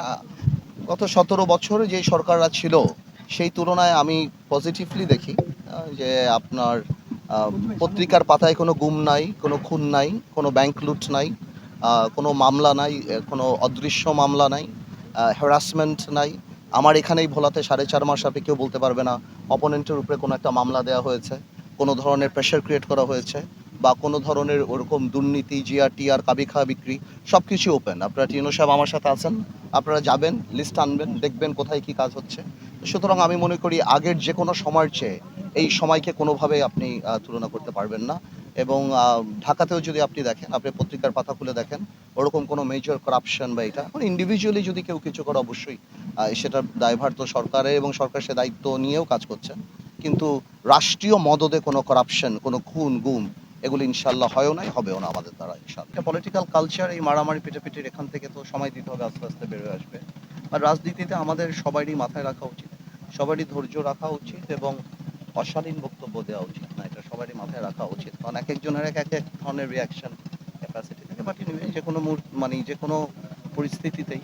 হ্যাঁ, গত ১৭ বছরে যে সরকাররা ছিল সেই তুলনায় আমি পজিটিভলি দেখি যে আপনার পত্রিকার পাতায় কোনো গুম নাই, কোনো খুন নাই, কোনো ব্যাংক লুট নাই, কোনো মামলা নাই, কোনো অদৃশ্য মামলা নাই, হ্যারাসমেন্ট নাই। আমার এখানেই ভোলাতে ৪.৫ মাস আপনি কেউ বলতে পারবে না অপোনেন্টের উপরে কোনো একটা মামলা দেওয়া হয়েছে, কোনো ধরনের প্রেশার ক্রিয়েট করা হয়েছে বা কোনো ধরনের ওরকম দুর্নীতি, জিআরটিআর, কাবি খাওয়া বিক্রি সব কিছু ওপেন। আপনারা টিনো সাহেব আমার সাথে আছেন, আপনারা যাবেন, লিস্ট আনবেন, দেখবেন কোথায় কী কাজ হচ্ছে। সুতরাং আমি মনে করি আগের যে কোনো সময়ের চেয়ে এই সময়কে কোনোভাবেই আপনি তুলনা করতে পারবেন না। এবং ঢাকাতেও যদি আপনি দেখেন, আপনি পত্রিকার পাতা খুলে দেখেন, ওরকম কোনো মেজর করাপশন বা এটা এখন ইন্ডিভিজুয়ালি যদি কেউ কিছু করে অবশ্যই সেটার দায়ভার তো সরকারের এবং সরকার সে দায়িত্ব নিয়েও কাজ করছেন। কিন্তু রাষ্ট্রীয় মদদে কোনো করাপশন, কোনো খুন, গুম এগুলো ইনশাল্লাহ হয়ও নাই, হবেও না আমাদের দ্বারা ইনশাল্লাহ। এটা পলিটিক্যাল কালচার, এই মারামারি পিটাপিটির এখান থেকে তো সময় দিতে হবে, আস্তে আস্তে বের হয়ে আসবে। আর রাজনীতিতে আমাদের সবারই মাথায় রাখা উচিত, সবারই ধৈর্য রাখা উচিত এবং অশালীন বক্তব্য দেওয়া উচিত না, এটা সবারই মাথায় রাখা উচিত। কারণ এক একজনের এক এক ধরনের রিয়াকশন ক্যাপাসিটি থাকে। বাট এনিওয়ে যে কোনো মানে যে কোনো পরিস্থিতিতেই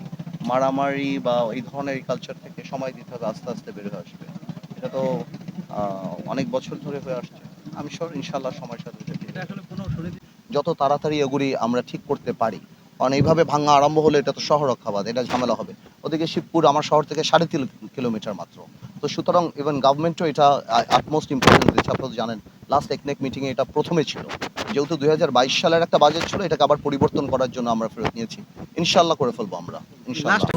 মারামারি বা এই ধরনের কালচার থেকে সময় দিতে হবে, আস্তে আস্তে বের হয়ে আসবে। এটা তো অনেক বছর ধরে হয়ে আসছে। আমি শিওর ইনশাল্লাহ সময়ের সাথে সাথে এটা আসলে কোনো সুনির্দিষ্ট যত তাড়াতাড়ি এগুলি আমরা ঠিক করতে পারি, কারণ এইভাবে ভাঙা আরম্ভ হলে এটা তো শহর রক্ষাবাদ, এটা ঝামেলা হবে। ওদিকে শিবপুর আমার শহর থেকে 3.5 কিলোমিটার মাত্র। তো সুতরাং ইভেন গভর্নমেন্টও এটা আটমোস্ট ইম্পর্টেন্স দিচ্ছে। আপনারা জানেন লাস্ট একনেক মিটিংয়ে এটা প্রথমে ছিল, যেহেতু 2022 সালের একটা বাজেট ছিল, এটাকে আবার পরিবর্তন করার জন্য আমরা ফেরত নিয়েছি। ইনশাল্লাহ করে ফেলবো আমরা, ইনশাল্লাহ। লাস্ট